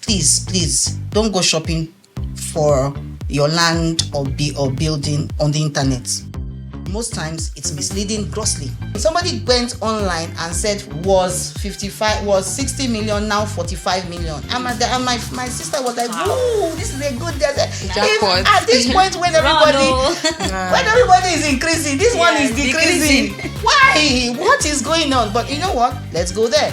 please don't go shopping for your land or building on the internet. Most times it's misleading grossly. Somebody went online and said was 60 million, now 45 million. And my sister was like, "Ooh, this is a good jackpot." At this point when everybody is increasing, this one is decreasing. Why? What is going on? But you know what? Let's go there.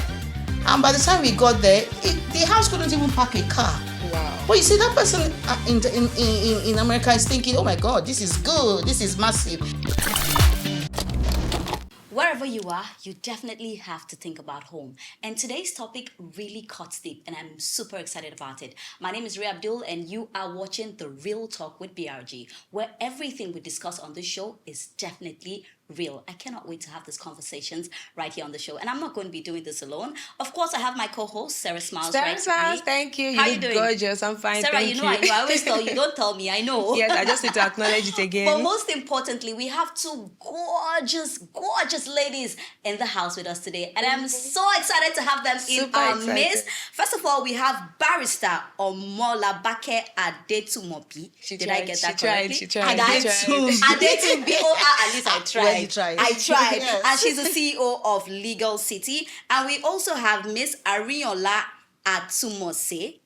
And by the time we got there, the house couldn't even park a car. Wow. But you see, that person in America is thinking, oh my God, this is good, this is massive. Wherever you are, you definitely have to think about home. And today's topic really cuts deep, and I'm super excited about it. My name is Ray Abdul, and you are watching The Real Talk with BRG, where everything we discuss on this show is definitely real. I cannot wait to have these conversations right here on the show. And I'm not going to be doing this alone. Of course, I have my co-host, Sarah Smiles. Sarah Smiles, thank you. How you you doing? Gorgeous. I'm fine, Sarah, thank you know. I always tell you, don't tell me, I know. Yes, I just need to acknowledge it again. But most importantly, we have two gorgeous ladies in the house with us today. And I'm so excited to have them in our midst. First of all, we have barrister Labake Adetunmbi. Did I get that correctly? She tried. Adetunmbi. At least I tried. You tried. I tried. Yes. And she's the CEO of Legal City. And we also have Miss Arinola Atunnise,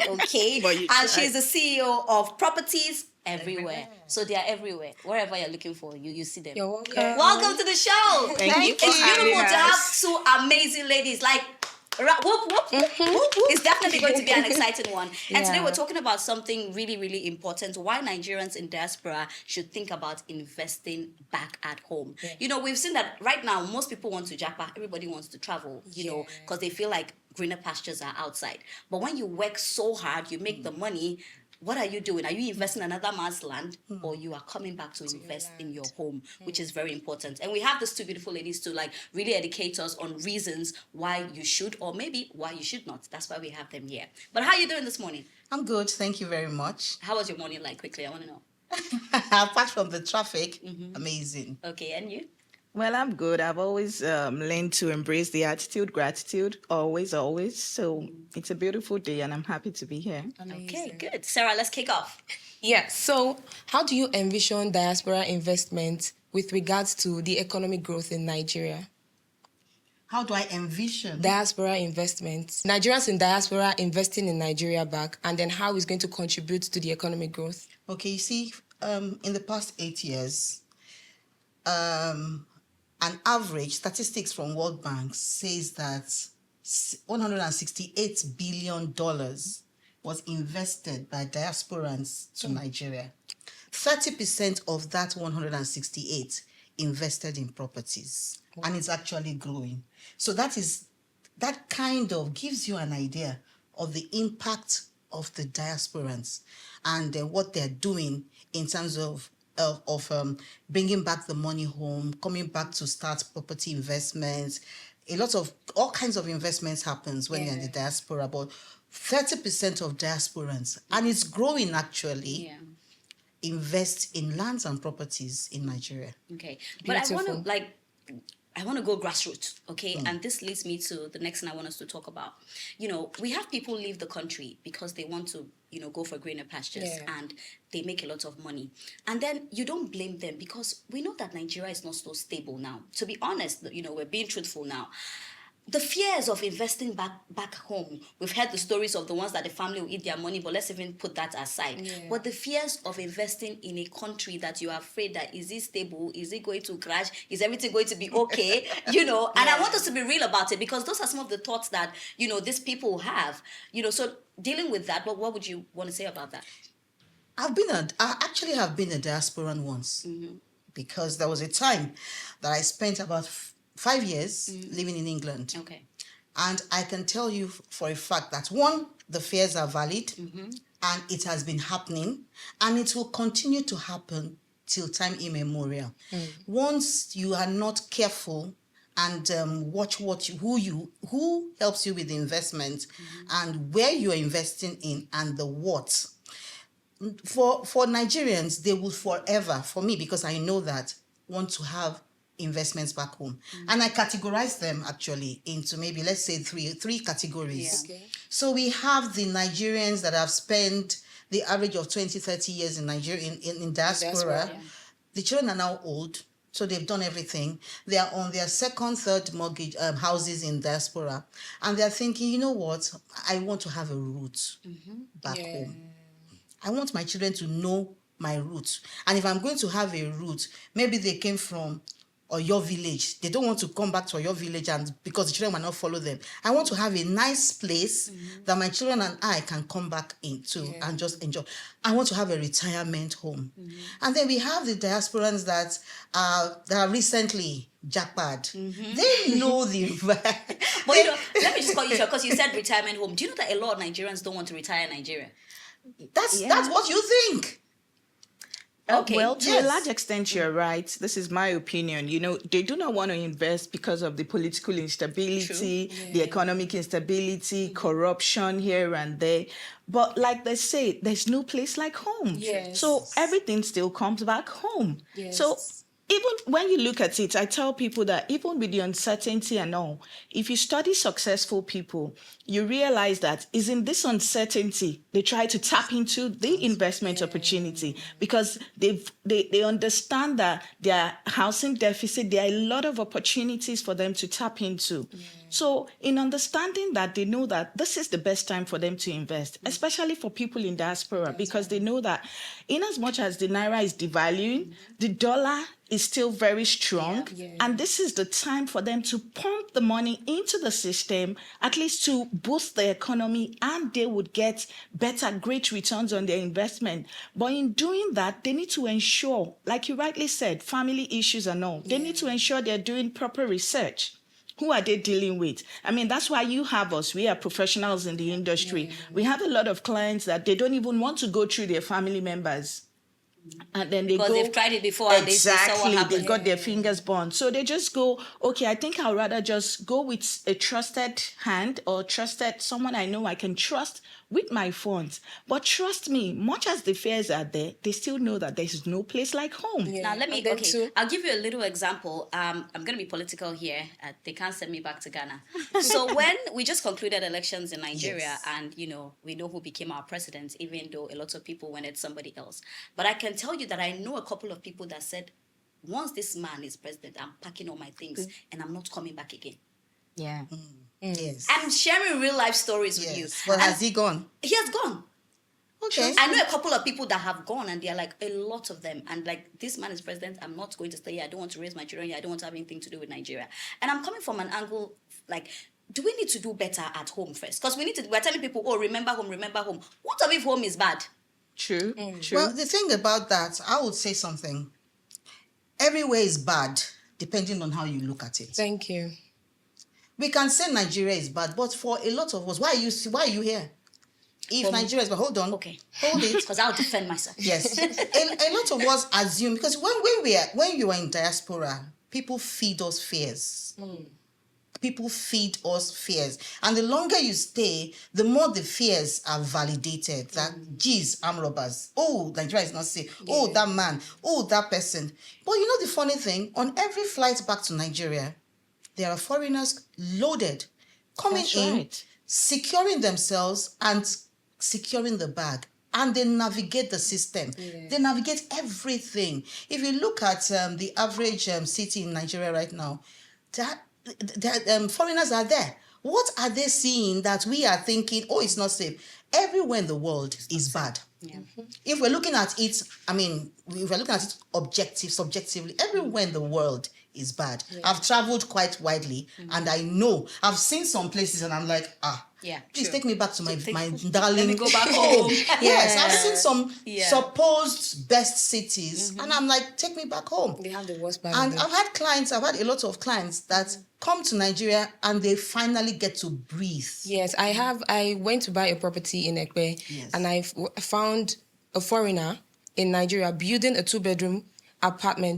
okay. And she's the CEO of Properties Everywhere. So they are everywhere. Wherever you're looking for, you see them. You're welcome. Welcome to the show. Thank you. It's beautiful to have two amazing ladies. Like, whoop, whoop, whoop, whoop. It's definitely going to be an exciting one. And today we're talking about something really important. Why Nigerians in diaspora should think about investing back at home. Yeah. You know, we've seen that right now, most people want to japa. Everybody wants to travel, you know, because they feel like greener pastures are outside. But when you work so hard, you make the money. What are you doing? Are you investing in another man's land, or you are coming back to invest in your home, which is very important. And we have these two beautiful ladies to like really educate us on reasons why you should, or maybe why you should not. That's why we have them here. But how are you doing this morning? I'm good, thank you very much. How was your morning like? Quickly, I want to know. Apart from the traffic, amazing. Okay, and you? Well, I'm good. I've always learned to embrace the attitude, gratitude, always. So it's a beautiful day and I'm happy to be here. Amazing. Okay, good. Sarah, let's kick off. Yeah, so how do you envision diaspora investment with regards to the economic growth in Nigeria? How do I envision? Diaspora investment. Nigerians in diaspora investing in Nigeria back, and then how it's going to contribute to the economic growth? Okay, you see, in the past 8 years, an average statistics from World Bank says that $168 billion was invested by diasporans to Nigeria. 30% of that 168 invested in properties, and it's actually growing. So that kind of gives you an idea of the impact of the diasporans and what they're doing in terms of bringing back the money home, coming back to start property investments. All kinds of investments happens when you're in the diaspora, but 30% of diasporans, and it's growing actually, invest in lands and properties in Nigeria. Okay, but I want to go grassroots, okay? And this leads me to the next thing I want us to talk about. You know, we have people leave the country because they want to, you know, go for greener pastures and they make a lot of money. And then you don't blame them because we know that Nigeria is not so stable now. To be honest, you know, we're being truthful now. The fears of investing back home, we've heard the stories of the ones that the family will eat their money, but let's even put that aside. But the fears of investing in a country that you are afraid that, is it stable? Is it going to crash? Is everything going to be okay? You know, and I want us to be real about it because those are some of the thoughts that, you know, these people have. You know, so dealing with that, what would you want to say about that? I actually have been a diasporan once because there was a time that I spent about 5 years living in England. Okay. And I can tell you for a fact that one, the fears are valid and it has been happening and it will continue to happen till time immemorial. Once you are not careful and watch who helps you with the investment and where you're investing in and the what. For Nigerians, they will forever, for me, because I know that, want to have investments back home. And I categorize them actually into maybe, let's say, three categories. Yeah. Okay. So we have the Nigerians that have spent the average of 20, 30 years in Nigeria, in diaspora. Diaspora, yeah. The children are now old, so they've done everything. They are on their second, third mortgage houses in diaspora. And they're thinking, you know what? I want to have a root back home. I want my children to know my roots. And if I'm going to have a root, maybe they came from your village. They don't want to come back to your village and because the children will not follow them. I want to have a nice place that my children and I can come back into and just enjoy. I want to have a retirement home. And then we have the diasporans that are recently jackpad. They know the But you know, let me just call you short because you said retirement home. Do you know that a lot of Nigerians don't want to retire in Nigeria? that's what you think. Okay. Well, to Yes. a large extent, you're right. This is my opinion. You know, they do not want to invest because of the political instability, the economic instability, corruption here and there. But like they say, there's no place like home. Yes. So everything still comes back home. Yes. So even when you look at it, I tell people that even with the uncertainty and all, if you study successful people, you realize that is in this uncertainty they try to tap into the investment opportunity because they understand that their housing deficit, there are a lot of opportunities for them to tap into. So in understanding that, they know that this is the best time for them to invest, especially for people in diaspora, because they know that in as much as the Naira is devaluing, the dollar is still very strong. And this is the time for them to pump the money into the system, at least to boost the economy, and they would get better, great returns on their investment. But in doing that, they need to ensure, like you rightly said, family issues and all, they need to ensure they're doing proper research. Who are they dealing with? I mean, that's why you have us. We are professionals in the industry. We have a lot of clients that they don't even want to go through their family members. And then they Because go, they've tried it before and they saw what exactly, happened. they got their fingers burned. So they just go, okay, I think I'd rather just go with a trusted hand or trusted someone I know I can trust with my funds. But trust me, much as the fears are there, they still know that there's no place like home. Now let me. And then Okay, too- I'll give you a little example. I'm going to be political here. They can't send me back to Ghana. So when we just concluded elections in Nigeria, and you know we know who became our president, even though a lot of people wanted somebody else. But I can tell you that I know a couple of people that said, once this man is president, I'm packing all my things and I'm not coming back again. Yeah. Yes. I'm sharing real life stories with you. But And has he gone? he has gone. Okay. I know a couple of people that have gone, and they're like a lot of them. And like, this man is president. I'm not going to stay here. I don't want to raise my children here. I don't want to have anything to do with Nigeria. And I'm coming from an angle like, do we need to do better at home first? Because we're telling people, oh, remember home, remember home. What if home is bad? True. True. Well, the thing about that, I would say something. Everywhere is bad, depending on how you look at it. Thank you. We can say Nigeria is bad, but for a lot of us, why are you here? If Nigeria is bad, hold on. Okay. Hold it. Because I'll defend myself. Yes. A lot of us assume, because when you are in diaspora, people feed us fears. People feed us fears. And the longer you stay, the more the fears are validated. That, geez, armed robbers. Oh, Nigeria is not safe. Oh, that man. Oh, that person. But you know the funny thing? On every flight back to Nigeria, there are foreigners loaded, coming That's in, right. securing themselves and securing the bag. And they navigate the system. They navigate everything. If you look at the average city in Nigeria right now, foreigners are there. What are they seeing that we are thinking, oh, it's not safe? Everywhere in the world is bad. If we're looking at it, I mean, if we're looking at it subjectively, everywhere in the world is bad. I've traveled quite widely, and I know I've seen some places, and I'm like, please take me back to my darling. Let me go back home. Yes, I've seen some Yeah. supposed best cities, and I'm like, take me back home. They have the worst part And of it. I've had a lot of clients that come to Nigeria and they finally get to breathe. Yes, I went to buy a property in Ekpe, and I found a foreigner in Nigeria building a two-bedroom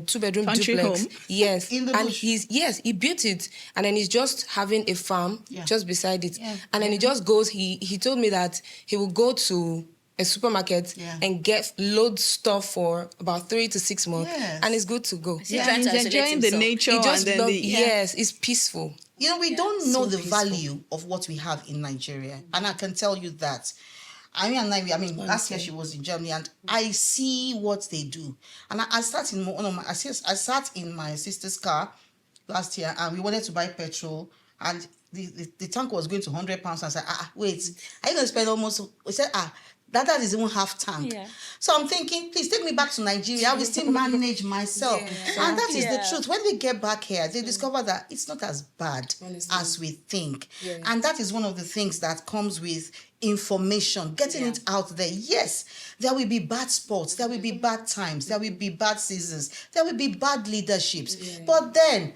two-bedroom Country duplex. home? Yes. In the And bush? he built it, and then he's just having a farm just beside it. Yeah. And then he just goes, he told me that he will go to a supermarket and get load stuff for about 3 to 6 months, and it's good to go. He's trying to he's isolate enjoying the himself. nature He just and then yes, it's peaceful. You know, we don't know the peaceful. value of what we have in Nigeria, and I can tell you that. I mean, last year she was in Germany, and I see what they do. And I sat in I sat in my sister's car last year, and we wanted to buy petrol, and the tank was going to £100. I said, wait, are you going to spend almost? We said, that is even half tank. Yeah. So I'm thinking, please take me back to Nigeria. I will still manage myself. And that is the truth. When they get back here, they discover that it's not as bad as we think. Yeah. And that is one of the things that comes with information, getting it out there. Yes, there will be bad spots, there will be bad times, there will be bad seasons, there will be bad leaderships. But then,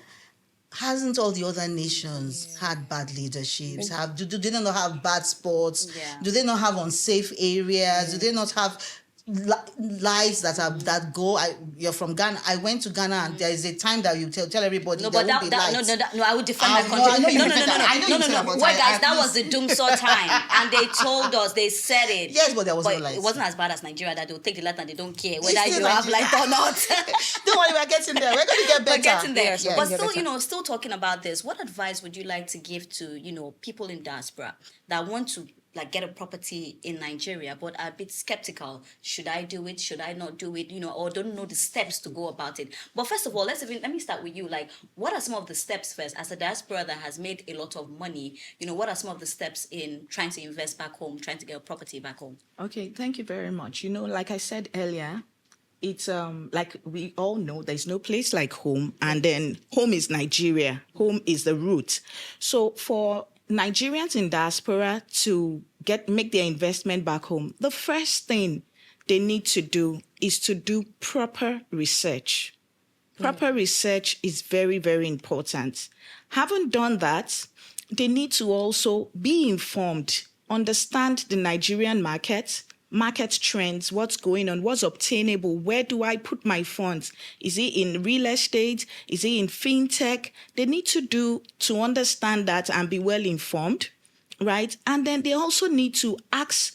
hasn't all the other nations had bad leaderships? Do they not have bad sports? Yeah. Do they not have unsafe areas? Do they not have lies that go? You're from Ghana. I went to Ghana, and there is a time that you tell everybody No, there but won't be lights. no, I would defend my No, country. I know you No. said that. I know you said that, but Wait, guys, at that was least- the doomsday time, and they told us, they said it. Yes, but there was no lights. It wasn't as bad as Nigeria, that they'll take the light and they don't care whether still you have Nigeria. light or not. Don't worry, we're getting there. We're going to get better. We're getting there. Yes, But we're still, getting still talking about this, what advice would you like to give to, people in diaspora that want to get a property in Nigeria but are a bit skeptical? Should I do it? Should I not do it? Or don't know the steps to go about it. But first of all, let me start with you. What are some of the steps first, as a diaspora that has made a lot of money? What are some of the steps in trying to invest back home, trying to get a property back home? Okay, thank you very much. Like I said earlier, it's like we all know there's no place like home, and then home is Nigeria. Home is the root. So for Nigerians in diaspora to make their investment back home, the first thing they need to do is to do proper research. Proper research is very, very important. Having done that, they need to also be informed, understand the Nigerian market trends, what's going on, what's obtainable, where do I put my funds? Is it in real estate? Is it in fintech? They need to understand that and be well informed, right? And then they also need to ask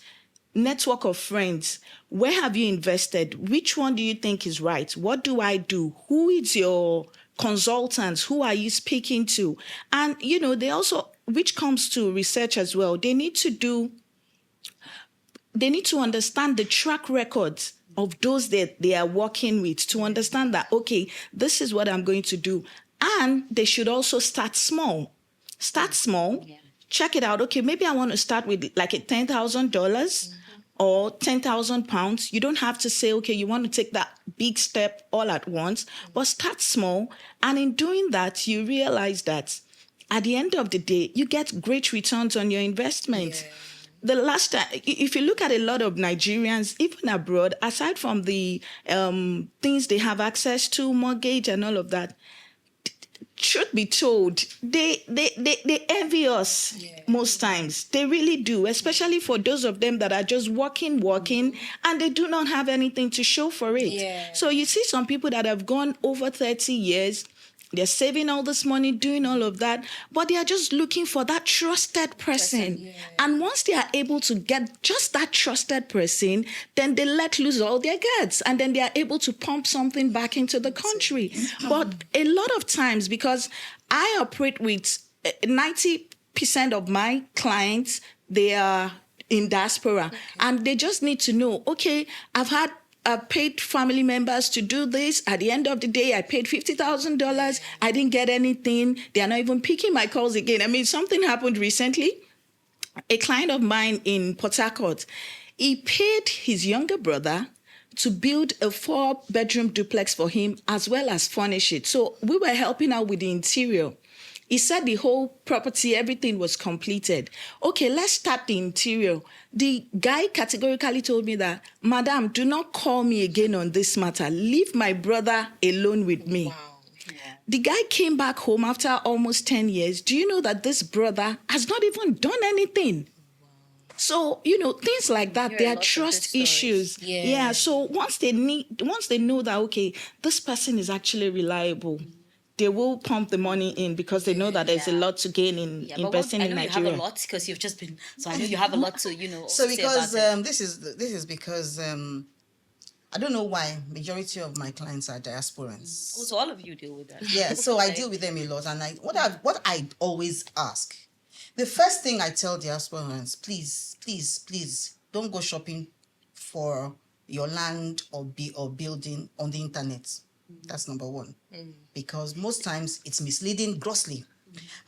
network of friends, where have you invested? Which one do you think is right? What do I do? Who is your consultants? Who are you speaking to? And, they also, which comes to research as well, they need to understand the track records of those that they are working with, to understand that, okay, this is what I'm going to do. And they should also start small. Check it out. Okay, maybe I want to start with like a $10,000 or £10,000. You don't have to say, okay, you want to take that big step all at once, but start small. And in doing that, you realize that at the end of the day, you get great returns on your investment. Yeah. The last time, if you look at a lot of Nigerians, even abroad, aside from the things they have access to, mortgage and all of that, truth be told, they envy us most times. They really do, especially for those of them that are just working, and they do not have anything to show for it. Yeah. So you see some people that have gone over 30 years, they're saving all this money, doing all of that, but they are just looking for that trusted person. Yeah. And once they are able to get just that trusted person, then they let loose all their guts, and then they are able to pump something back into the country. But a lot of times, because I operate with 90% of my clients, they are in diaspora, and they just need to know, okay, I've paid family members to do this. At the end of the day, I paid $50,000. I didn't get anything. They are not even picking my calls again. I mean, something happened recently. A client of mine in Port Harcourt, he paid his younger brother to build a 4-bedroom duplex for him, as well as furnish it. So we were helping out with the interior. He said the whole property, everything was completed. Okay, let's start the interior. The guy categorically told me that, Madam, do not call me again on this matter. Leave my brother alone with me. Wow. Yeah. The guy came back home after almost 10 years. Do you know that this brother has not even done anything? Wow. So, things like that, they are trust issues. Yeah. So once they know that, okay, this person is actually reliable, they will pump the money in because they know that there's a lot to gain in investing in Nigeria. I know you have a lot because you've just been. So I know you have a lot to So say because about it. this is because I don't know why majority of my clients are diasporans. Also, all of you deal with that. Yeah, so I deal with them a lot, and what I always ask, the first thing I tell diasporans, please don't go shopping for your land or building on the internet. That's number one, because most times it's misleading grossly.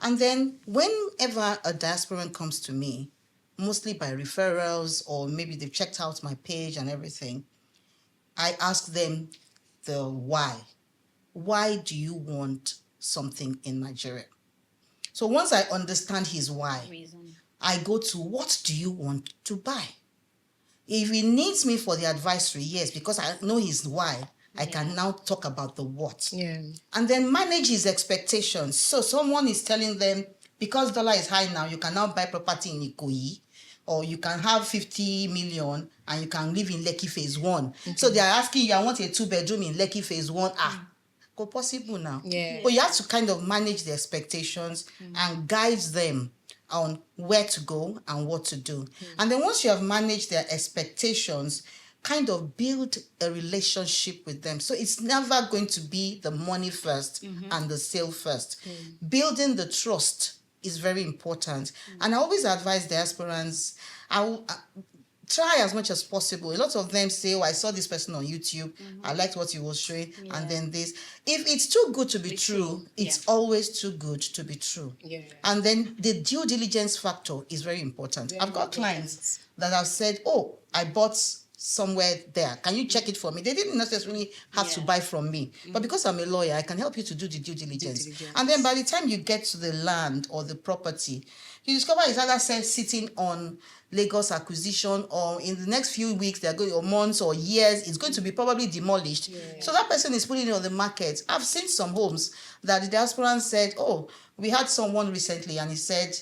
And then whenever a diasporan comes to me, mostly by referrals or maybe they've checked out my page and everything, I ask them the why. Why do you want something in Nigeria? So once I understand his why, I go to what do you want to buy? If he needs me for the advisory, yes, because I know his why, I can now talk about the what. Yeah. And then manage his expectations. So someone is telling them, because dollar is high now, you can now buy property in Ikoyi, or you can have 50 million and you can live in Lekki Phase 1. So they are asking you, I want a 2-bedroom in Lekki Phase 1. Go possible now. Yeah. But you have to kind of manage the expectations and guide them on where to go and what to do. And then once you have managed their expectations, kind of build a relationship with them. So it's never going to be the money first and the sale first. Building the trust is very important. And I always advise diasporans, try as much as possible. A lot of them say, I saw this person on YouTube. I liked what he was showing. And then this. If it's too good to be true, it's always too good to be true. Yeah. And then the due diligence factor is very important. I've got clients that have said, I bought somewhere there. Can you check it for me? They didn't necessarily have to buy from me. But because I'm a lawyer, I can help you to do the due diligence. And then by the time you get to the land or the property, you discover it's either sitting on Lagos acquisition, or in the next few weeks, they're going, or months or years, it's going to be probably demolished. So that person is putting it on the market. I've seen some homes that the diasporan said, we had someone recently and he said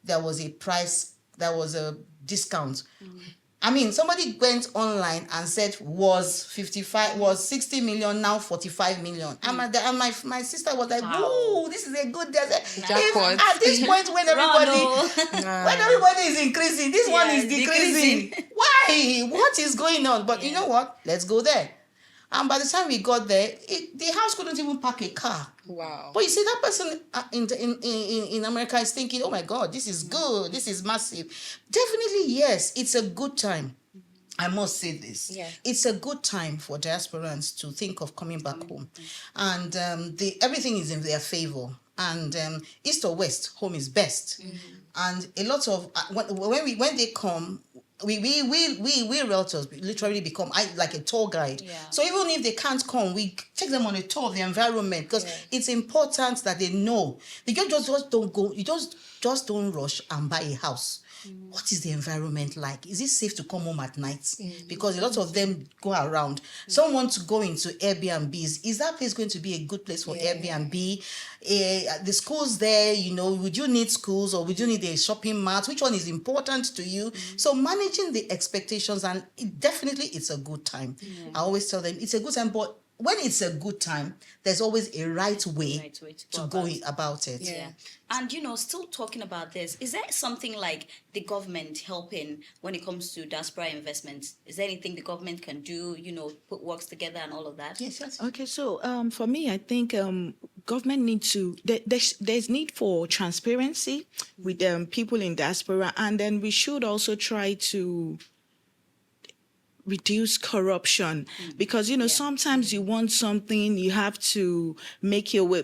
there was a price, there was a discount. I mean, somebody went online and said was 60 million, now 45 million. And my sister was like, "Whoa, this is a good deal." Jackpot. At this point, when everybody is increasing, this one is decreasing. Why? What is going on? But you know what? Let's go there. And by the time we got there, the house couldn't even park a car. Wow. But you see, that person in America is thinking, oh my God, this is good. This is massive. Definitely, yes, it's a good time. I must say this. Yeah. It's a good time for diasporans to think of coming back home. And everything is in their favor. And east or west, home is best. And a lot of, when they come, we realtors literally become like a tour guide. So even if they can't come, we take them on a tour of the environment, because it's important that they know. You just don't go. You just don't rush and buy a house. What is the environment like? Is it safe to come home at night? Because a lot of them go around. Some want to go into Airbnbs. Is that place going to be a good place for Airbnb? The schools there, would you need schools or would you need a shopping mart? Which one is important to you? So managing the expectations, and definitely it's a good time. I always tell them it's a good time, but when it's a good time, there's always a right way to go about it. Yeah. And, still talking about this, is there something like the government helping when it comes to diaspora investments? Is there anything the government can do, put works together and all of that? Yes. Okay, so for me, I think government needs to, there's need for transparency with people in diaspora, and then we should also try to reduce corruption, because sometimes you want something, you have to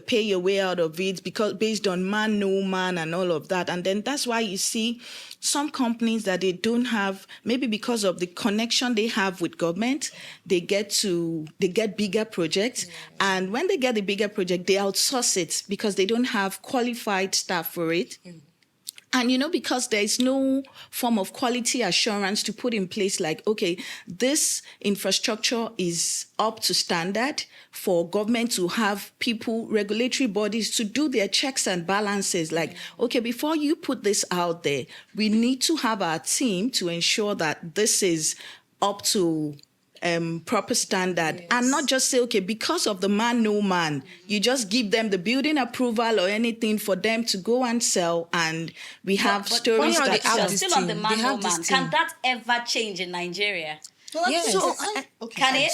pay your way out of it, because based on man no man and all of that. And then that's why you see some companies that they don't have, maybe because of the connection they have with government, they get bigger projects, and when they get the bigger project, they outsource it because they don't have qualified staff for it. And, because there is no form of quality assurance to put in place, like, okay, this infrastructure is up to standard for government to have people, regulatory bodies to do their checks and balances. Like, okay, before you put this out there, we need to have our team to ensure that this is up to proper standard, and not just say, okay, because of the man, no man, you just give them the building approval or anything for them to go and sell. And we have stories funny how that they have sell. this Still on the thing. man, They no have this man. thing. Can that ever change in Nigeria? Yes. So, Can it?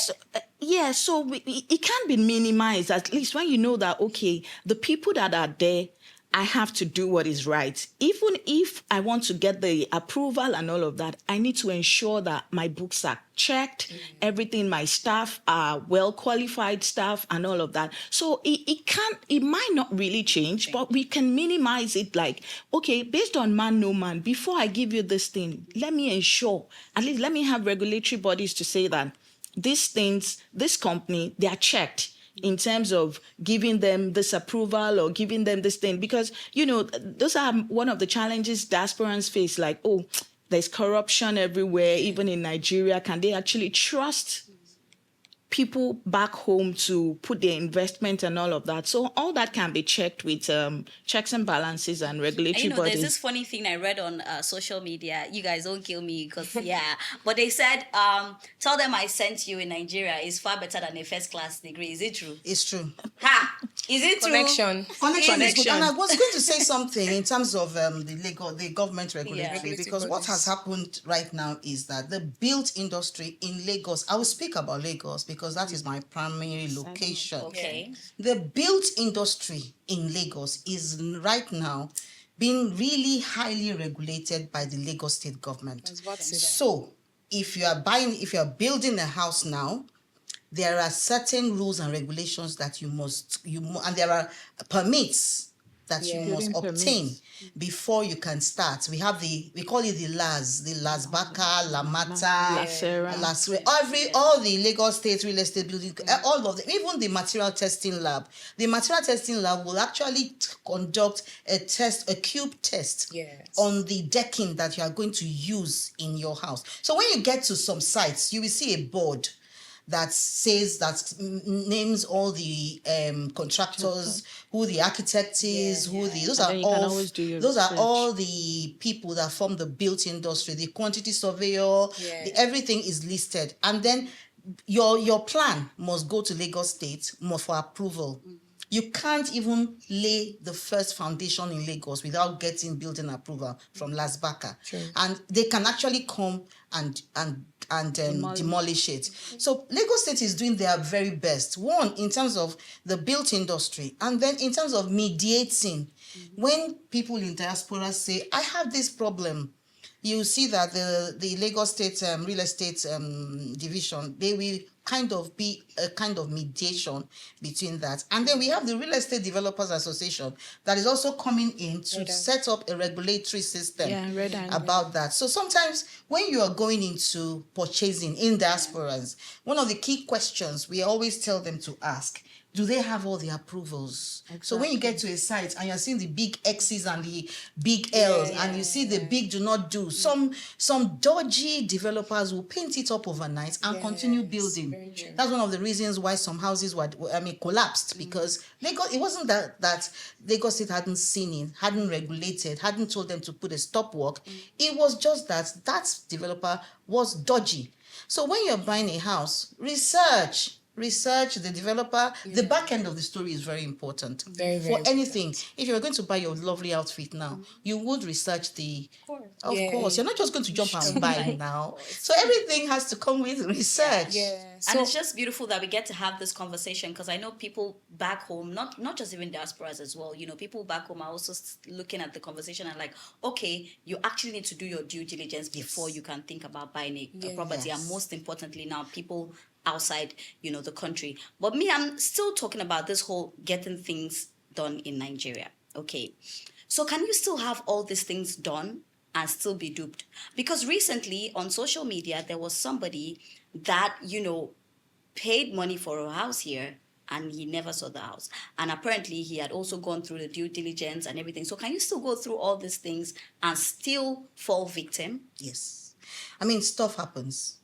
It can be minimized, at least when you know that, okay, the people that are there, I have to do what is right. Even if I want to get the approval and all of that, I need to ensure that my books are checked, everything, my staff are well-qualified staff and all of that. So it might not really change, but we can minimize it like, okay, based on man, no man, before I give you this thing, let me ensure, at least let me have regulatory bodies to say that these things, this company, they are checked in terms of giving them this approval or giving them this thing. Because, those are one of the challenges diasporans face, like, oh, there's corruption everywhere, even in Nigeria. Can they actually trust people back home to put their investment and all of that? So all that can be checked with checks and balances and regulatory And, bodies. there's this funny thing I read on social media. You guys don't kill me because, but they said, tell them I sent you in Nigeria is far better than a first class degree. Is it true? it's true. Ha! Is it true? Connection. Connection is good. Connection. And I was going to say something in terms of the government regulatory, Yeah. because what has happened right now is that the built industry in Lagos, I will speak about Lagos because that is my primary location. Okay. The built industry in Lagos is right now being really highly regulated by the Lagos state government. So if you are building a house now, there are certain rules and regulations that and there are permits that you must Building obtain permits. before you can start. We call it the Lasbaka, Lamata, Lasera. all the Lagos State real estate building, all of them, even the material testing lab. The material testing lab will actually conduct a cube test on the decking that you are going to use in your house. So when you get to some sites, you will see a board that says names all the contractors, who the architect is, those And are then you can always do your research. all the people that form the built industry, the quantity surveyor, everything is listed, and then your plan must go to Lagos State for approval. You can't even lay the first foundation in Lagos without getting building approval from Lasbaka. And they can actually come and demolish it. So Lagos State is doing their very best. One, in terms of the built industry, and then in terms of mediating. When people in diaspora say, I have this problem, you see that the Lagos State real estate division, they will kind of be a kind of mediation between that. And then we have the Real Estate Developers Association that is also coming in to set up a regulatory system about that. So sometimes when you are going into purchasing in diasporas, one of the key questions we always tell them to ask, do they have all the approvals? Exactly. So when you get to a site and you're seeing the big X's and the big L's and you see the big do not do, some dodgy developers will paint it up overnight and continue building. That's one of the reasons why some houses collapsed, because it wasn't that Lagos State hadn't seen it, hadn't regulated, hadn't told them to put a stop work. It was just that developer was dodgy. So when you're buying a house, research the developer. The back end of the story is very important. Very, very for important. anything. If you're going to buy your lovely outfit now, you would research of course. You're not just going to jump and buy now. So everything has to come with research. And it's just beautiful that we get to have this conversation, because I know people back home, not just even diasporas as well, people back home are also looking at the conversation and like, okay, you actually need to do your due diligence before you can think about buying a property. And most importantly now, people outside, the country. But me, I'm still talking about this whole getting things done in Nigeria. Okay. So can you still have all these things done and still be duped? Because recently on social media, there was somebody that, paid money for a house here and he never saw the house. And apparently he had also gone through the due diligence and everything. So can you still go through all these things and still fall victim? Yes. I mean, stuff happens.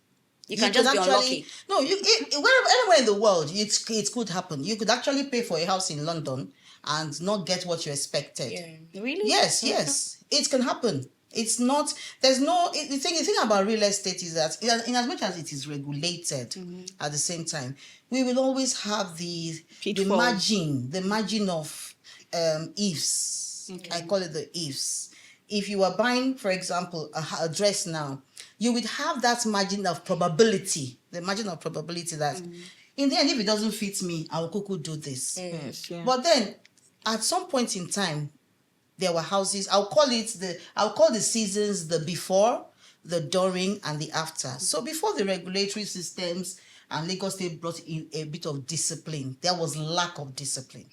You can just be unlucky. No, anywhere in the world, it could happen. You could actually pay for a house in London and not get what you expected. Really? Yes. It can happen. It's not, there's no, the thing about real estate is that in as much as it is regulated, at the same time, we will always have the Pitfalls. margin of ifs. I call it the ifs. If you are buying, for example, a dress now, you would have that margin of probability, the margin of probability that in the end, if it doesn't fit me, I will quickly do this. Yes, yeah. But then, at some point in time, there were houses. I'll call the seasons the before, the during, and the after. So before the regulatory systems and Lagos State brought in a bit of discipline, there was lack of discipline.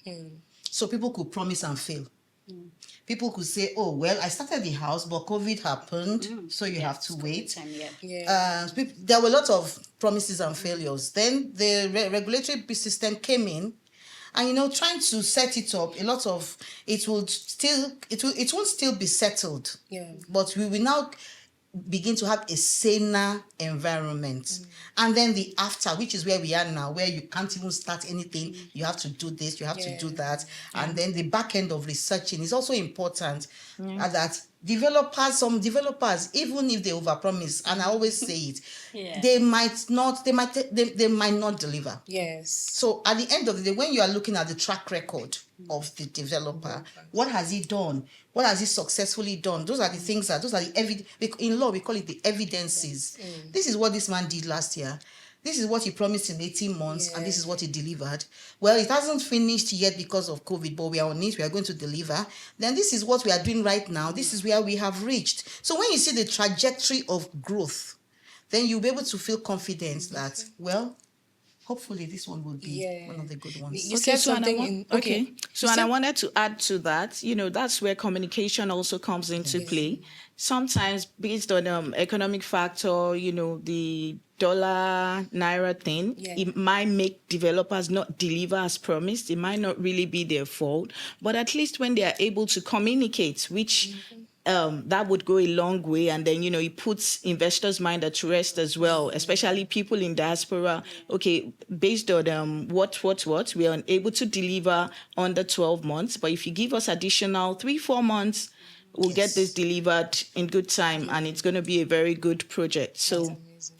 So people could promise and fail. People could say, oh, well, I started the house, but COVID happened, so you have to wait. Time, There were a lot of promises and failures. Then the regulatory system came in, and trying to set it up, a lot of it won't still be settled. Yeah. But we will now begin to have a saner environment. And then the after, which is where we are now, where you can't even start anything, you have to do this, you have to do that. And then the back end of researching is also important. That some developers, even if they overpromise, and I always say it, they might not deliver. Yes. So at the end of the day, when you are looking at the track record of the developer, what has he done? What has he successfully done? Those are the things in law we call it the evidences. This is what this man did last year. This is what he promised in 18 months, and this is what he delivered. Well, it hasn't finished yet because of COVID, but we are on it. We are going to deliver. Then this is what we are doing right now. This is where we have reached. So when you see the trajectory of growth, then you'll be able to feel confident that, well, hopefully this one will be one of the good ones. You said something I wanted to add to that, that's where communication also comes into play. Sometimes based on economic factor, the dollar naira thing, it might make developers not deliver as promised. It might not really be their fault, but at least when they are able to communicate, which that would go a long way. And then, it puts investors' mind at rest as well, especially people in diaspora. Okay, based on what, we are unable to deliver under 12 months. But if you give us additional 3-4 months, we'll get this delivered in good time. And it's going to be a very good project. So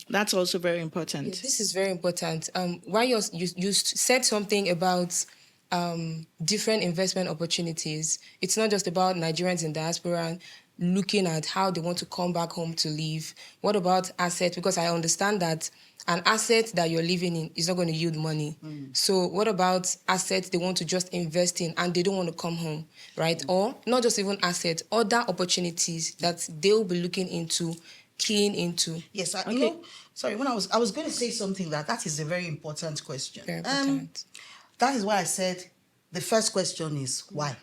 that's also very important. Yeah, this is very important. While you said something about different investment opportunities, it's not just about Nigerians in diaspora looking at how they want to come back home to live. What about assets? Because I understand that an asset that you're living in is not going to yield money. So what about assets they want to just invest in and they don't want to come home, right? Or not just even assets, other opportunities that they'll be looking into, keying into. Yes, when I was going to say something that is a very important question. Very important. That is why I said the first question is why.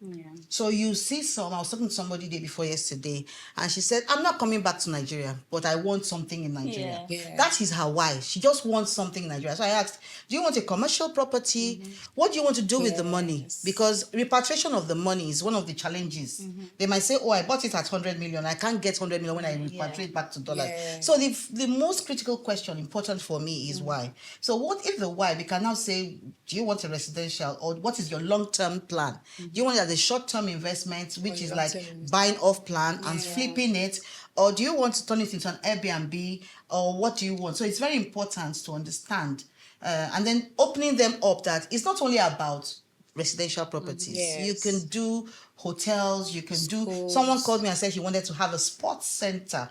Yeah. So you see I was talking to somebody day before yesterday, and she said, I'm not coming back to Nigeria, but I want something in Nigeria. Yeah. That is her why. She just wants something in Nigeria. So I asked, do you want a commercial property? What do you want to do with the money? Because repatriation of the money is one of the challenges. They might say, oh, I bought it at 100 million. I can't get 100 million when I repatriate back to dollars. Yeah. So the most critical question important for me is why. So what if the why, we can now say, do you want a residential, or what is your long-term plan? Do you want it as a short-term investment, which is like buying off plan and flipping it, or do you want to turn it into an Airbnb, or what do you want? So it's very important to understand, and then opening them up that it's not only about residential properties. Yes. You can do hotels, you can do. Someone called me and said she wanted to have a sports center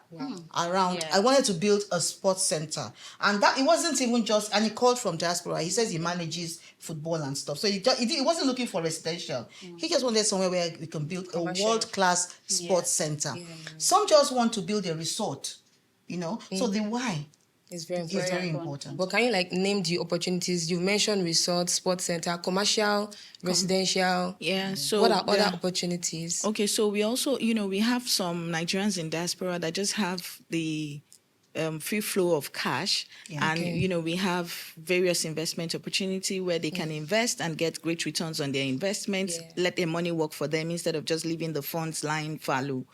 around. Yeah. I wanted to build a sports center, and that it wasn't even just. And he called from diaspora. He says he manages football and stuff. So he wasn't looking for residential. He just wanted somewhere where we can build a world-class sports center. Yeah. Some just want to build a resort, So the why. It's very It's very important. But can you name the opportunities? You mentioned resort, sports center, commercial, residential. Yeah. So what are other opportunities? Okay. So we also, we have some Nigerians in diaspora that just have the free flow of cash. Yeah. And, we have various investment opportunity where they can invest and get great returns on their investments, let their money work for them instead of just leaving the funds lying fallow.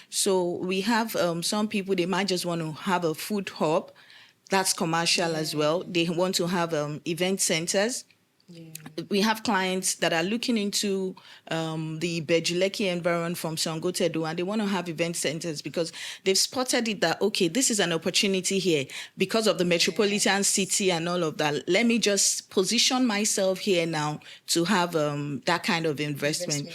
So we have some people, they might just want to have a food hub. That's commercial as well. They want to have event centers. We have clients that are looking into the Bejuleki environment from Songotedo, and they want to have event centers because they've spotted it that, okay, this is an opportunity here because of the metropolitan city and all of that. Let me just position myself here now to have that kind of investment.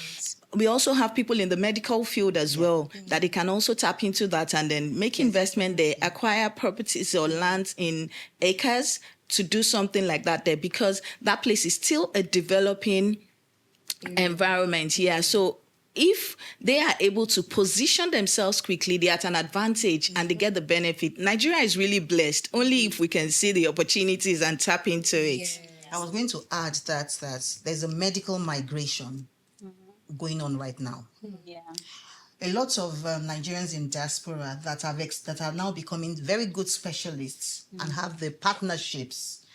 We also have people in the medical field as well that they can also tap into that and then make investment. They acquire properties or lands in acres to do something like that there because that place is still a developing environment. Yeah. So if they are able to position themselves quickly, they're at an advantage and they get the benefit. Nigeria is really blessed only if we can see the opportunities and tap into it. I was going to add that there's a medical migration going on right now. Yeah. A lot of Nigerians in diaspora that are now becoming very good specialists and have the partnerships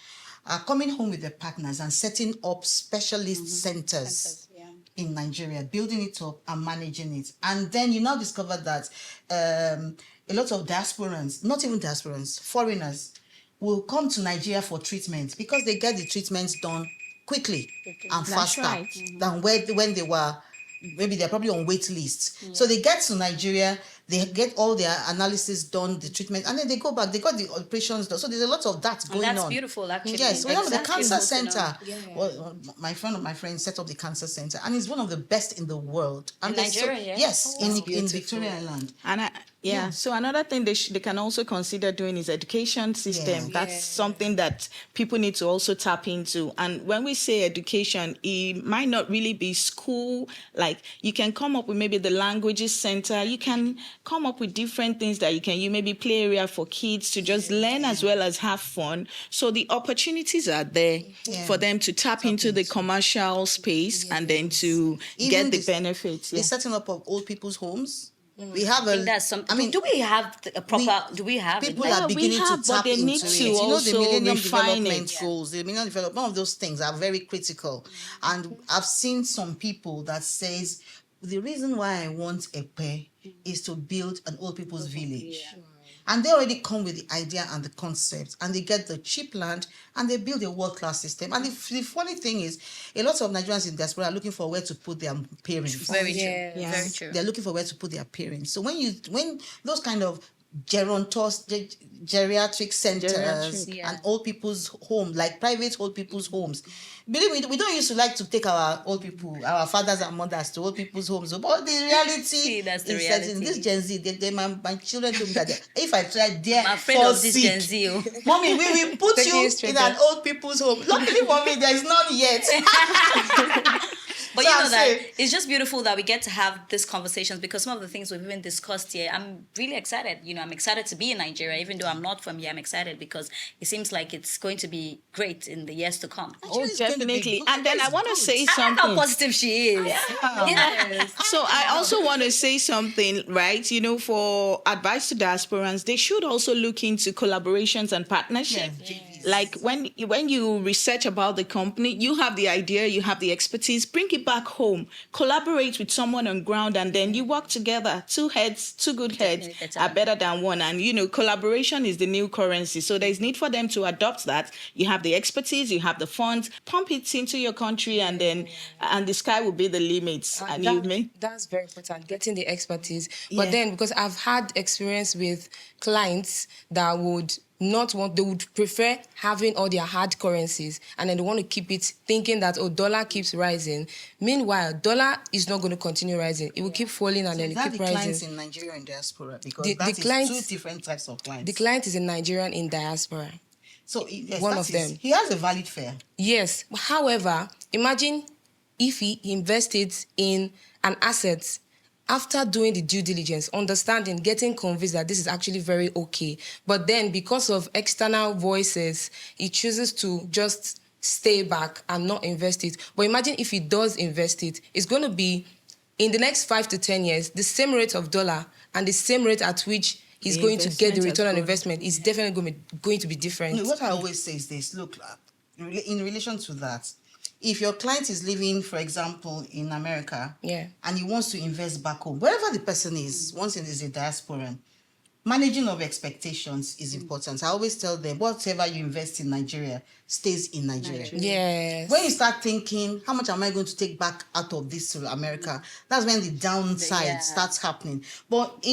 are coming home with their partners and setting up specialist centers in Nigeria, building it up and managing it. And then you now discover that a lot of diasporans, not even diasporans, foreigners, will come to Nigeria for treatment because they get the treatments done quickly and faster than when they were, maybe they're probably on wait lists. So they get to Nigeria, they get all their analysis done, the treatment, and then they go back, they got the operations done. So there's a lot of that going on. That's beautiful, actually. Yes, we have the cancer Beautiful to center. know. Well, my friend set up the cancer center, and it's one of the best in the world. And In there's Nigeria, yeah? Yes, in Victoria Island. And so another thing they can also consider doing is education system. That's something that people need to also tap into. And when we say education, it might not really be school. Like you can come up with maybe the languages center. You can come up with different things that you maybe play area for kids to just learn as well as have fun. So the opportunities are there for them to tap into the commercial space and then to Even get the benefits. The setting up of old people's homes. We have a. That's something. I mean, do we have a proper? Do we have? people it? are beginning have, to but tap they into need it. to You know, the also Millennium refine Development it. Goals, the Millennium Development, one of those things are very critical. And I've seen some people that says the reason why I want a pay is to build an old people's village. And they already come with the idea and the concept, and they get the cheap land and they build a world-class system. And the funny thing is, a lot of Nigerians in diaspora are looking for where to put their parents. Very true. Very true. They're looking for where to put their parents. So when those kind of geriatric centers and old people's homes, like private old people's homes. Believe me, we don't used to like to take our old people, our fathers and mothers to old people's homes. But the reality That's the is reality. that in this Gen Z, my children told me that if I try there, I'm afraid of this Gen Z. Oh. Mommy, we will put Take you you straight in an old people's home. Luckily for me, there is none yet. But So you I'm know that saying- it's just beautiful that we get to have these conversations because some of the things we've even discussed here, I'm really excited. You know, I'm excited to be in Nigeria, even though I'm not from here. I'm excited because it seems like it's going to be great in the years to come. Oh, It's going to be definitely. good. And then I It's want to good. say I like how something. positive she is. Yes. So I also want to say something, right? You know, for advice to diasporans, they should also look into collaborations and partnerships. Like when you research about the company, you have the idea, you have the expertise, bring it back home, collaborate with someone on ground, and then you work together. Two good heads are better than one. And, you know, collaboration is the new currency. So there's need for them to adopt that. You have the expertise, you have the funds, pump it into your country, and then the sky will be the limits. And That's very important, getting the expertise. But then, because I've had experience with clients that would they would prefer having all their hard currencies and then they want to keep it thinking that, dollar keeps rising. Meanwhile, dollar is not going to continue rising. It will keep falling and then it keep the clients rising. in Nigeria and diaspora because The that is clients- two different types of clients. The client is a Nigerian in diaspora. So yes, one that of is- them. He has a valid fare. Yes. However, imagine if he invested in an asset after doing the due diligence, understanding, getting convinced that this is actually very okay. But then because of external voices, he chooses to just stay back and not invest it. But imagine if he does invest it, it's going to be, in the next 5 to 10 years, the same rate of dollar and the same rate at which he's The going to get the investment return has on gone. investment is definitely going to be different. Look, what I always say is this. Look, in relation to that, if your client is living, for example, in America, Yeah. and he wants to invest back home, wherever the person is, once he is a diasporan, managing of expectations is important. I always tell them, whatever you invest in Nigeria stays in Nigeria. Yes. When you start thinking, how much am I going to take back out of this to America? That's when the downside starts happening. But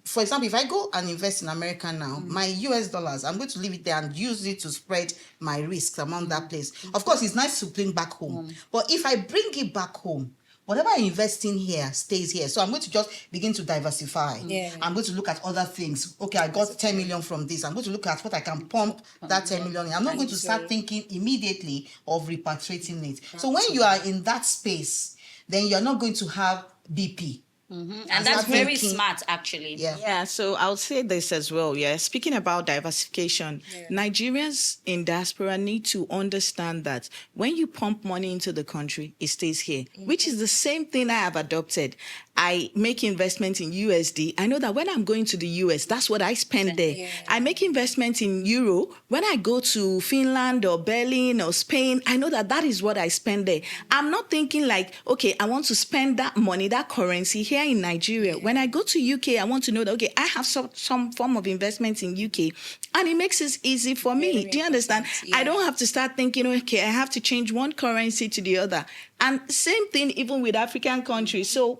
for example, if I go and invest in America now, my US dollars, I'm going to leave it there and use it to spread my risks among that place. Of course, it's nice to bring back home. But if I bring it back home, whatever I invest in here stays here. So I'm going to just begin to diversify. I'm going to look at other things. Okay, I got 10 million from this. I'm going to look at what I can pump that 10 million in. I'm not going to start thinking immediately of repatriating it. So when you are in that space, then you're not going to have BP. And that's very smart, actually. Yeah, so I'll say this as well. Yeah, speaking about diversification, Nigerians in diaspora need to understand that when you pump money into the country, it stays here, which is the same thing I have adopted. I make investment in USD. I know that when I'm going to the US, that's what I spend there. I make investment in Euro. When I go to Finland or Berlin or Spain, I know that that is what I spend there. I'm not thinking like, okay, I want to spend that money, that currency here in Nigeria. When I go to UK, I want to know that, okay, I have some form of investment in UK. And it makes it easy for me. Do you understand? I don't have to start thinking, okay, I have to change one currency to the other. And same thing even with African countries. So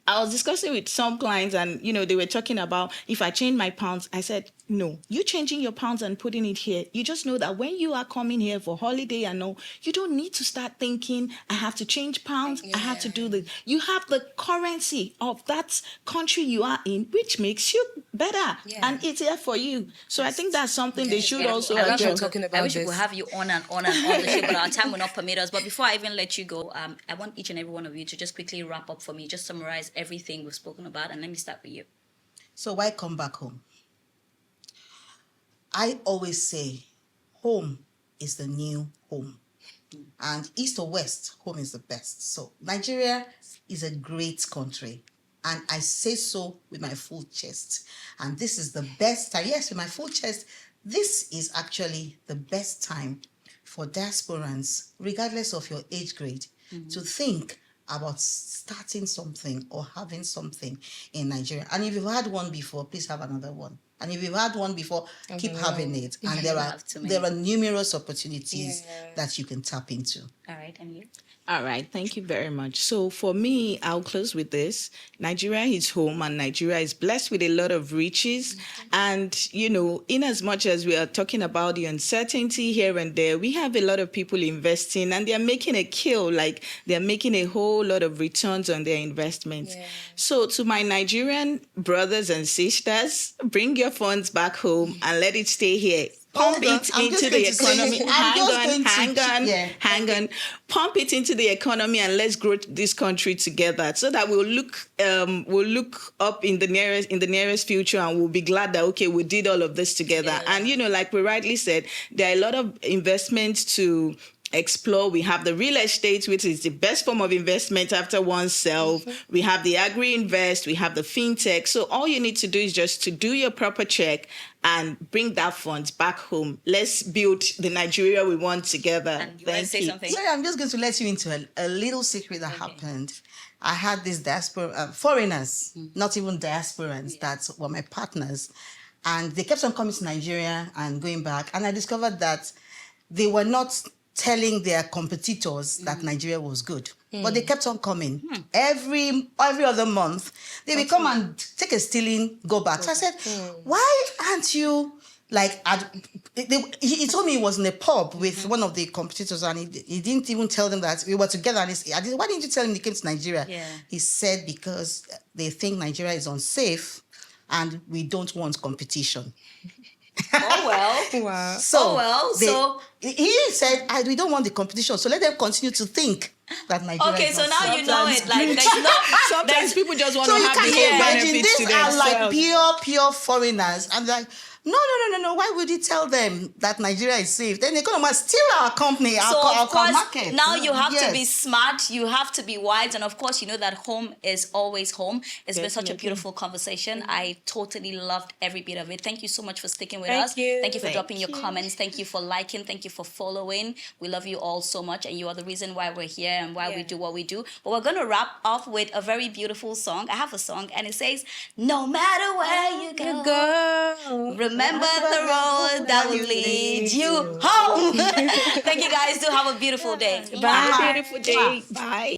I was discussing with some clients and, they were talking about if I change my pounds, I said, no, you changing your pounds and putting it here. You just know that when you are coming here for holiday and all, you don't need to start thinking, I have to change pounds. I have to do this. You have the currency of that country you are in, which makes you better and easier for you. So I think that's something they should also address. I wish we could have you on and on and on the show, but our time will not permit us. But before I even let you go, I want each and every one of you to just quickly wrap up for me, just summarize everything we've spoken about. And let me start with you. So why come back home? I always say home is the new home. And east or west, home is the best. So Nigeria is a great country. And I say so with my full chest. And this is the best time. Yes, with my full chest, this is actually the best time for diasporans, regardless of your age grade, to think about starting something or having something in Nigeria. And if you've had one before, please have another one. And if you've had one before, keep having it. And there are numerous opportunities that you can tap into. All right, and you? All right, thank you very much. So for me, I'll close with this. Nigeria is home and Nigeria is blessed with a lot of riches. And, in as much as we are talking about the uncertainty here and there, we have a lot of people investing and they're making a kill, like they're making a whole lot of returns on their investments. So to my Nigerian brothers and sisters, bring your funds back home and let it stay here. Pump it into the economy. Hang on. Pump it into the economy and let's grow this country together so that we'll look up in the nearest future and we'll be glad that, okay, we did all of this together. And, like we rightly said, there are a lot of investments to explore. We have the real estate, which is the best form of investment after oneself. We have the agri-invest, we have the fintech. So all you need to do is just to do your proper check and bring that funds back home. Let's build the Nigeria we want together. And you want to say something? Sorry, I'm just going to let you into a little secret that happened. I had these foreigners, not even diasporans, that were my partners. And they kept on coming to Nigeria and going back. And I discovered that they were not telling their competitors that Nigeria was good. But they kept on coming. Every other month, they would come and take a stealing, go back. So I said, why aren't you like... He told me he was in a pub with one of the competitors and he didn't even tell them that we were together. And I said, why didn't you tell him he came to Nigeria? He said, because they think Nigeria is unsafe and we don't want competition. Oh, well. Wow. So he said, we don't want the competition, so let them continue to think that Nigeria okay, is so now you know it. Like, sometimes people just want to have the you whole can imagine benefits to these are themselves. like pure foreigners. And like, No. Why would you tell them that Nigeria is safe? Then they're going to steal our company, our of course, market. now you have to be Yes. smart, you have to be wise, and of course, you know that home is always home. It's been such a Definitely. beautiful conversation. I totally loved every bit of it. Thank you so much for sticking with Thank us. you. Thank you for Thank dropping your you. comments. Thank you for liking. Thank you for following. We love you all so much, and you are the reason why we're here and why we Yeah. do what we do. But we're going to wrap up with a very beautiful song. I have a song, and it says, "No matter where you go, Go. remember the road that will lead you home." Thank you guys. Do have a beautiful day. Bye. Beautiful day. Bye.